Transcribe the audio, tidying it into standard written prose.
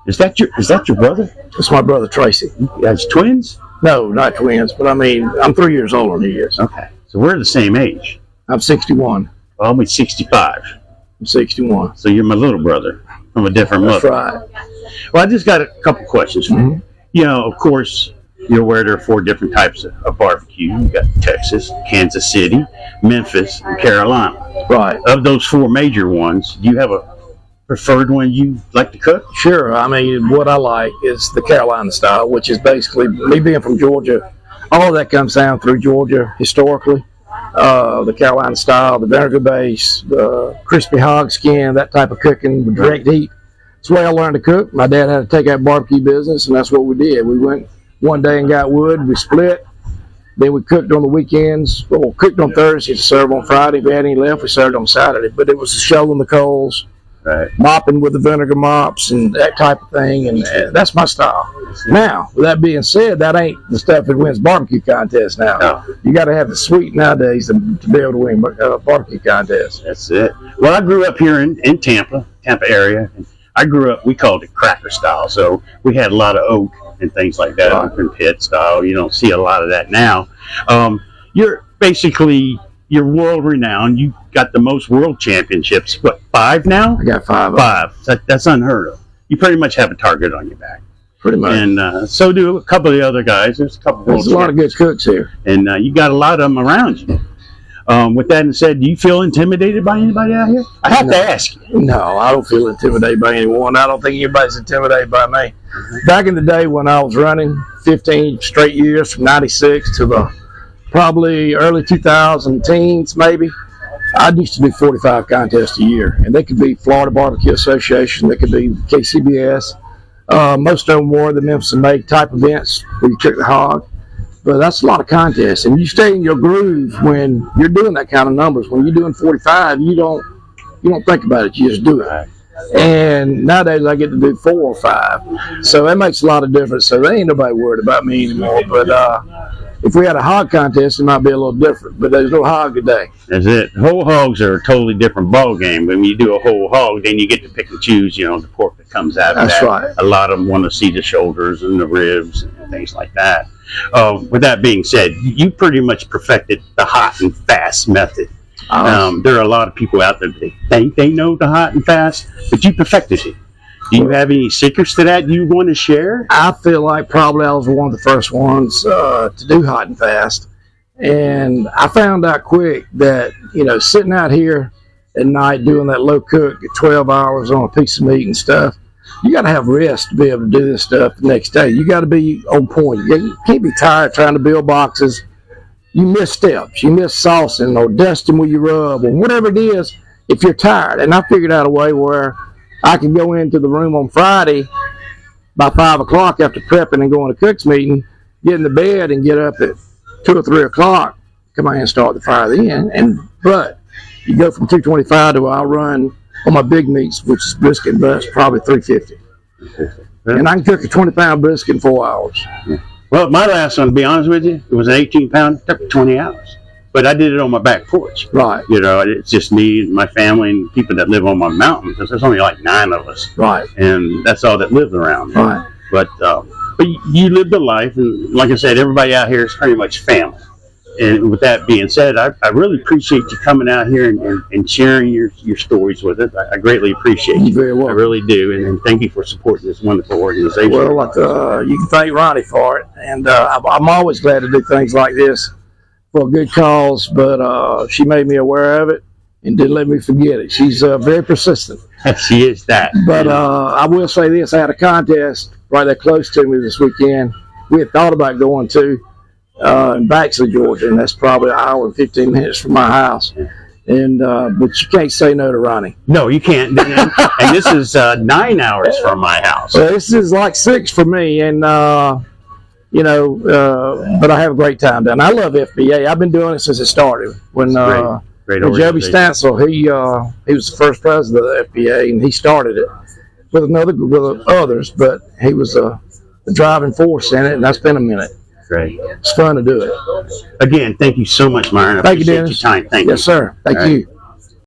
Is that your brother? It's my brother Tracy. You guys twins? No, not twins, but I mean, I'm 3 years older than he is. Okay, so we're the same age. I'm 61. Well, I'm 65. I'm 61. So you're my little brother from a different mother. That's right. Well, I just got a couple questions for you. You know, of course, you're aware there are 4 different types of barbecue. You got Texas, Kansas City, Memphis, and Carolina. Right. Of those 4 major ones, do you have a preferred one you like to cook? Sure. I mean, what I like is the Carolina style, which is basically, me being from Georgia, all of that comes down through Georgia historically. The Carolina style, the vinegar base, the crispy hog skin, that type of cooking with direct heat. It's the way I learned to cook. My dad had to take that barbecue business, and that's what we did. We went one day and got wood, we split. Then we cooked on the weekends, well, cooked on Thursday to serve on Friday. If we had any left, we served on Saturday. But it was shoveling the coals, Right. mopping with the vinegar mops and that type of thing, and that's my style. Now, with that being said, that ain't the stuff that wins barbecue contests now. No. You got to have the sweet nowadays to be able to win barbecue contests. That's it. Well, I grew up here in Tampa area. And I grew up, we called it cracker style. So we had a lot of oak and things like that, open pit style. You don't see a lot of that now. You're basically, you're world renowned. You got the most world championships. What, 5 now? I got 5. 5. That's unheard of. You pretty much have a target on your back. Pretty much. And so do a couple of the other guys. There's a lot of good cooks here. And you got a lot of them around you. With that said, do you feel intimidated by anybody out here? I have to ask you. No, I don't feel intimidated by anyone. I don't think anybody's intimidated by me. Back in the day when I was running 15 straight years from 96 to the probably early 2010s maybe, I used to do 45 contests a year. And they could be Florida Barbecue Association, they could be KCBS. Most of them were the Memphis and May type events where you cook the hog. But that's a lot of contests. And you stay in your groove when you're doing that kind of numbers. When you're doing 45, you don't think about it, you just do it. And nowadays I get to do 4 or 5. So that makes a lot of difference. So there ain't nobody worried about me anymore. But if we had a hog contest, it might be a little different. But there's no hog today. That's it. Whole hogs are a totally different ball game. When you do a whole hog, then you get to pick and choose, the pork that comes out of that. That's right. A lot of them want to see the shoulders and the ribs and things like that. With that being said, you pretty much perfected the hot and fast method. There are a lot of people out there that think they know the hot and fast, but you perfected it. Do you have any secrets to that you want to share? I feel like probably I was one of the first ones to do hot and fast. And I found out quick that, sitting out here at night doing that low cook at 12 hours on a piece of meat and stuff, you got to have rest to be able to do this stuff the next day. You got to be on point. You can't be tired trying to build boxes. You miss steps. You miss saucing or dusting where you rub or whatever it is if you're tired. And I figured out a way where I could go into the room on Friday by 5 o'clock after prepping and going to cook's meeting, get in the bed and get up at 2 or 3 o'clock, come out and start the fire then. But you go from 225 to I'll run on my big meats, which is brisket and bust, probably 350. And I can cook a 20-pound brisket in 4 hours. Well, my last one, to be honest with you, it was an 18-pound, it took 20 hours. But I did it on my back porch. Right. It's just me and my family and people that live on my mountain, because there's only like 9 of us. Right. And that's all that lives around there. Right. But you lived a life, and like I said, everybody out here is pretty much family. And with that being said, I really appreciate you coming out here and sharing your stories with us. I greatly appreciate you. You're very welcome. I really do. And thank you for supporting this wonderful organization. Well, you can thank Ronnie for it. And I'm always glad to do things like this for a good cause. But she made me aware of it and didn't let me forget it. She's very persistent. She is that. But I will say this. I had a contest right there close to me this weekend. We had thought about going to in Baxley, Georgia, and that's probably an hour and 15 minutes from my house. And but you can't say no to Ronnie. No, you can't. And this is 9 hours from my house. This is like 6 for me, and but I have a great time down. I love FBA. I've been doing it since it started. When Joby Stancil, he was the first president of the FBA, and he started it with others, but he was the driving force in it, and that's been a minute. Great. It's fun to do it. Again, thank you so much, Myron. I Thank you, appreciate Dennis. your time. Thank you. Yes, sir. Thank you.